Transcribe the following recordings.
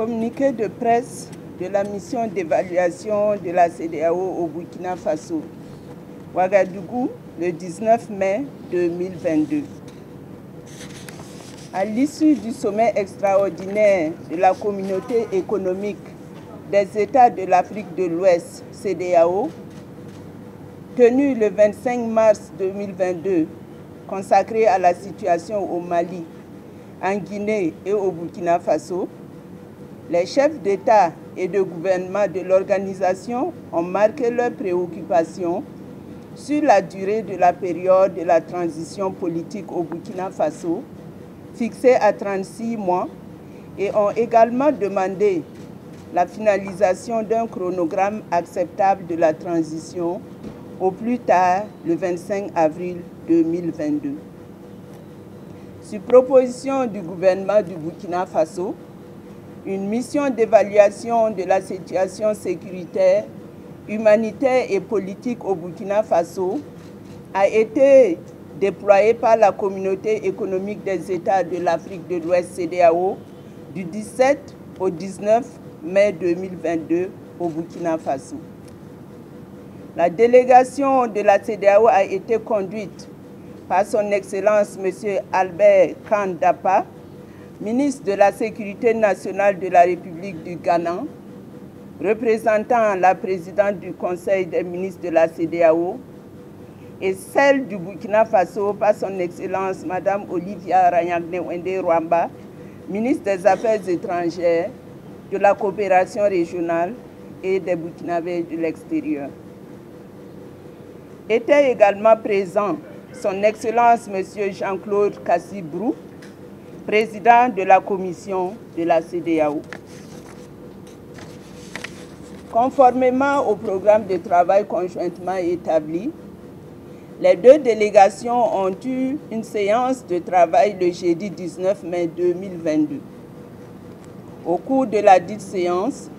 Communiqué de presse de la mission d'évaluation de la CEDEAO au Burkina Faso, Ouagadougou, le 19 mai 2022. À l'issue du sommet extraordinaire de la Communauté économique des États de l'Afrique de l'Ouest, CEDEAO, tenu le 25 mars 2022, consacré à la situation au Mali, en Guinée et au Burkina Faso, les chefs d'État et de gouvernement de l'organisation ont marqué leurs préoccupations sur la durée de la période de la transition politique au Burkina Faso, fixée à 36 mois, et ont également demandé la finalisation d'un chronogramme acceptable de la transition au plus tard le 25 avril 2022. Sur proposition du gouvernement du Burkina Faso, une mission d'évaluation de la situation sécuritaire, humanitaire et politique au Burkina Faso a été déployée par la Communauté économique des États de l'Afrique de l'Ouest, CEDEAO, du 17 au 19 mai 2022 au Burkina Faso. La délégation de la CEDEAO a été conduite par son Excellence M. Albert Kan-Dapa, ministre de la Sécurité nationale de la République du Ghana, représentant la présidente du Conseil des ministres de la CEDEAO, et celle du Burkina Faso par son Excellence Mme Olivia Ranyangné-Wendé Rwamba, ministre des Affaires étrangères, de la coopération régionale et des Burkinabés de l'extérieur. Était également présent son Excellence M. Jean-Claude Kassi-Brou, président de la commission de la CEDEAO. Conformément au programme de travail conjointement établi, les deux délégations ont eu une séance de travail le jeudi 19 mai 2022. Au cours de la dite séance,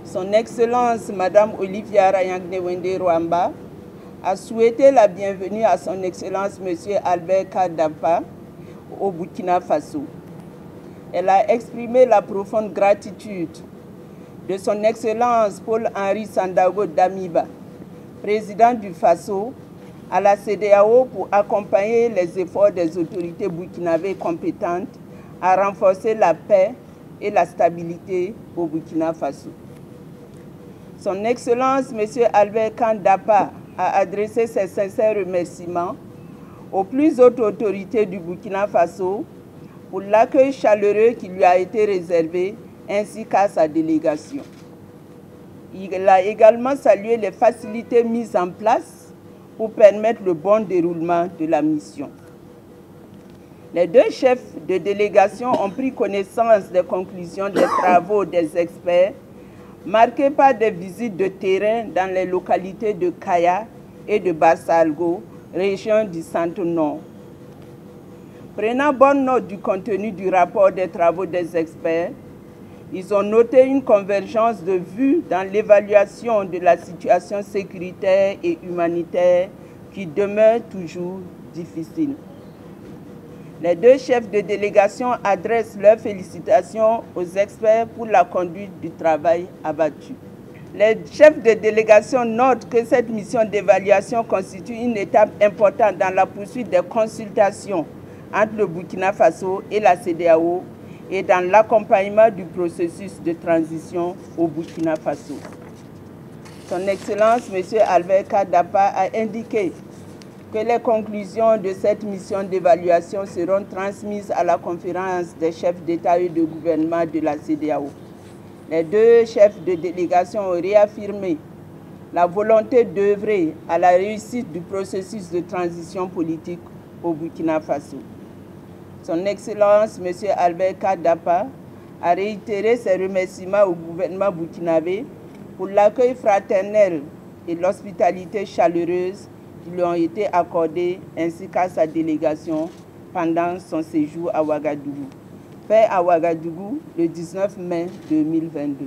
son Excellence Mme Olivia Ranyangné-Wendé Rwamba a souhaité la bienvenue à son Excellence M. Albert Kan-Dapa au Burkina Faso. Elle a exprimé la profonde gratitude de son Excellence Paul-Henri Sandaogo Damiba, président du Faso, à la CEDEAO pour accompagner les efforts des autorités burkinabées compétentes à renforcer la paix et la stabilité au Burkina Faso. Son Excellence M. Albert Kan-Dapa a adressé ses sincères remerciements aux plus hautes autorités du Burkina Faso pour l'accueil chaleureux qui lui a été réservé, ainsi qu'à sa délégation. Il a également salué les facilités mises en place pour permettre le bon déroulement de la mission. Les deux chefs de délégation ont pris connaissance des conclusions des travaux des experts, marqués par des visites de terrain dans les localités de Kaya et de Bassalgo, région du Centre-Nord. Prenant bonne note du contenu du rapport des travaux des experts, ils ont noté une convergence de vues dans l'évaluation de la situation sécuritaire et humanitaire qui demeure toujours difficile. Les deux chefs de délégation adressent leurs félicitations aux experts pour la conduite du travail abattu. Les chefs de délégation notent que cette mission d'évaluation constitue une étape importante dans la poursuite des consultations entre le Burkina Faso et la CEDEAO et dans l'accompagnement du processus de transition au Burkina Faso. Son Excellence M. Albert Kan-Dapa a indiqué que les conclusions de cette mission d'évaluation seront transmises à la conférence des chefs d'État et de gouvernement de la CEDEAO. Les deux chefs de délégation ont réaffirmé la volonté d'œuvrer à la réussite du processus de transition politique au Burkina Faso. Son Excellence M. Albert Kan-Dapa a réitéré ses remerciements au gouvernement burkinabé pour l'accueil fraternel et l'hospitalité chaleureuse qui lui ont été accordés, ainsi qu'à sa délégation pendant son séjour à Ouagadougou. Fait à Ouagadougou le 19 mai 2022.